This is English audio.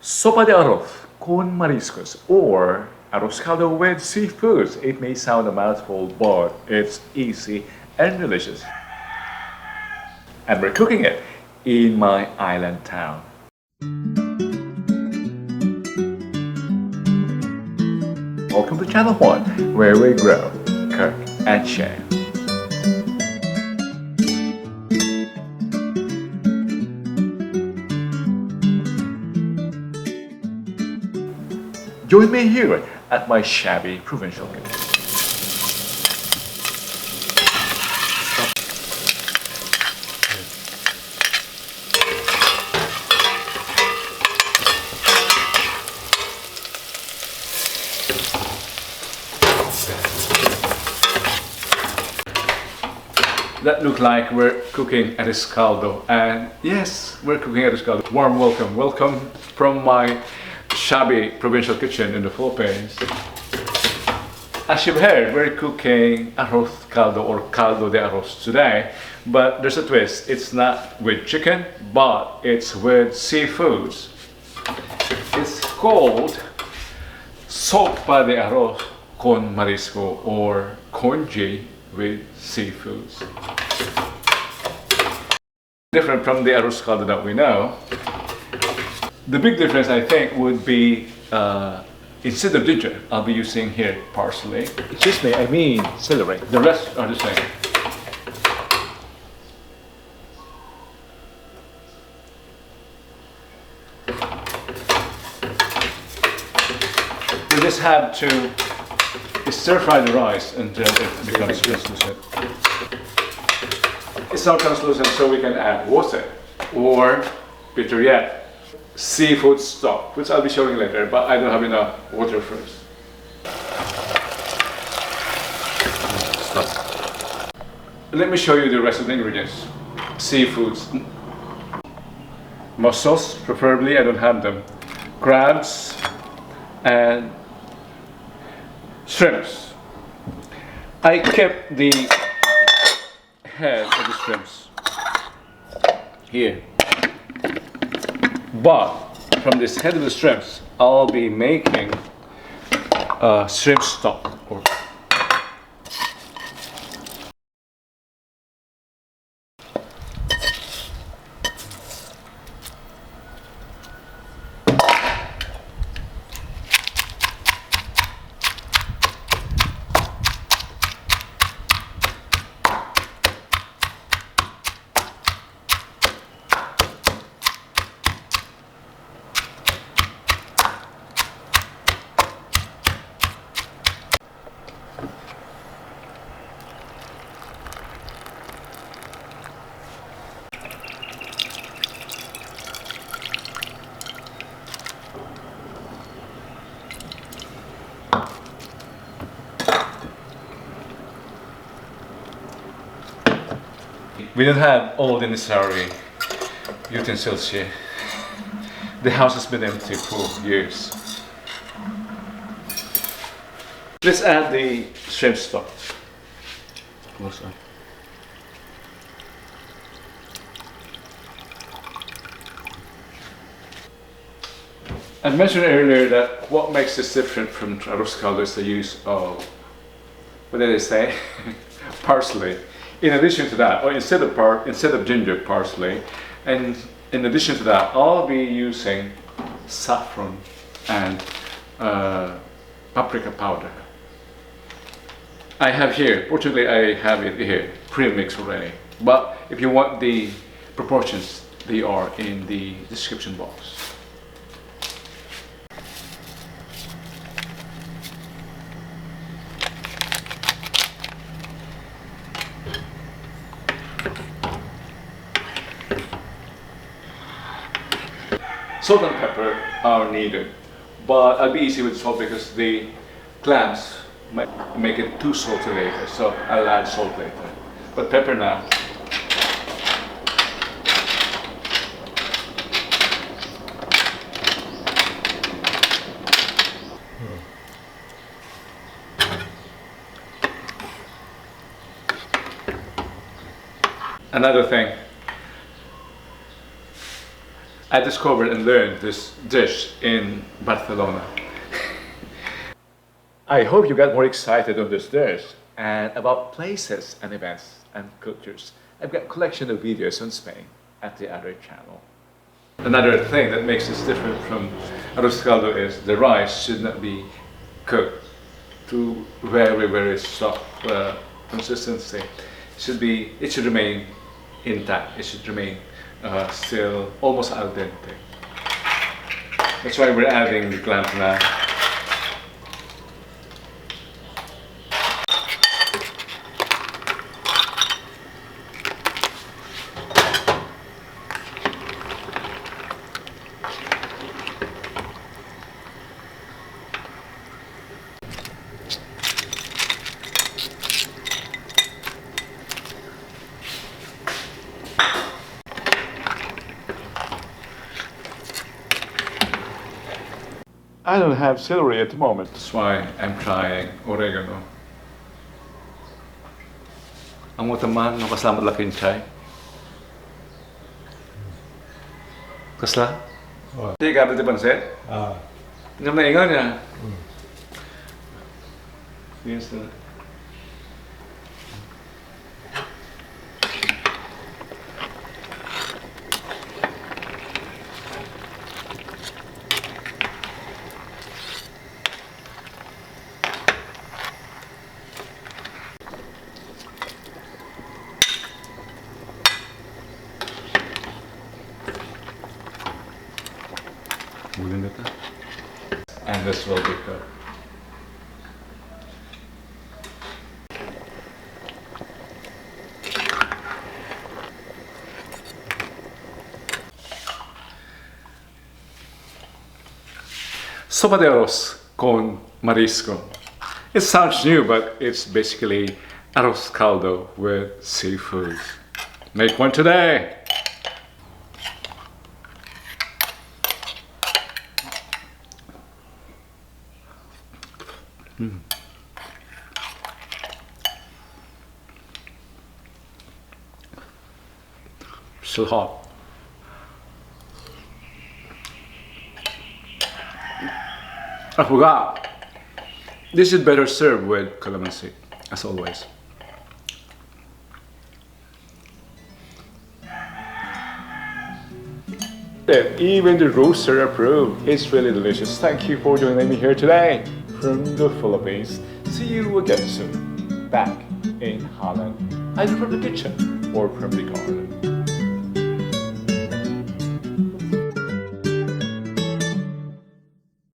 Sopa de Arroz con Mariscos, or Arroz Caldo with seafoods. It may sound a mouthful, but it's easy and delicious. And we're cooking it in my island town. Welcome to Channel 1, where we grow, cook, and share. Join me here at my shabby provincial kitchen. That look like we're cooking Arroz Caldo, and yes, we're cooking Arroz Caldo. Warm welcome from my shabby provincial kitchen in the Philippines. As you've heard, we're cooking Arroz Caldo or Caldo de Arroz today, but there's a twist. It's not with chicken, but it's with seafoods. It's called Sopa de Arroz con Marisco, or congee with seafoods. Different from the Arroz Caldo that we know. The big difference, I think, would be instead of ginger, I'll be using here parsley. Excuse me, I mean celery. The rest are the same. We just have to stir fry the rice until it becomes translucent. It's not translucent, so we can add water, or better yet, seafood stock, which I'll be showing later, but I don't have enough water first. Let me show you the rest of the ingredients. Seafoods. Mussels, preferably, I don't have them. Crabs and shrimps. I kept the head of the shrimps here. But from this head of the shrimps, I'll be making shrimp stock. We don't have all the necessary utensils here. The house has been empty for years. Let's add the shrimp stock. I mentioned earlier that what makes this different from Arroz Caldo is the use of, what did I say? Parsley. In addition to that, or instead of ginger, parsley, and in addition to that, I'll be using saffron and paprika powder. I have here, fortunately I have it here, pre-mixed already. But if you want the proportions, they are in the description box. Salt and pepper are needed, but I'll be easy with salt because the clams might make it too salty later, so I'll add salt later. But pepper now. Another thing, I discovered and learned this dish in Barcelona. I hope you got more excited on this dish and about places and events and cultures. I've got a collection of videos on Spain at the other channel. Another thing that makes this different from Arroz Caldo is the rice should not be cooked to very soft consistency. It should remain intact. It should remain still almost al dente. That's why we're adding the clams now. I don't have celery at the moment. That's why I'm trying oregano. Ang mataman, no kasama laking chay. Kasla? Hindi ka di pansit? Hindi na ingon niya. Yes, sir. And this will be cooked. Sopa de Arroz con Marisco. It sounds new, but it's basically Arroz Caldo with seafood. Make one today! Still hot. I forgot. This is better served with calamansi, as always. Even the roaster approved. It's really delicious. Thank you for joining me here today from the Philippines. See you again soon, back in Holland, either from the kitchen or from the garden.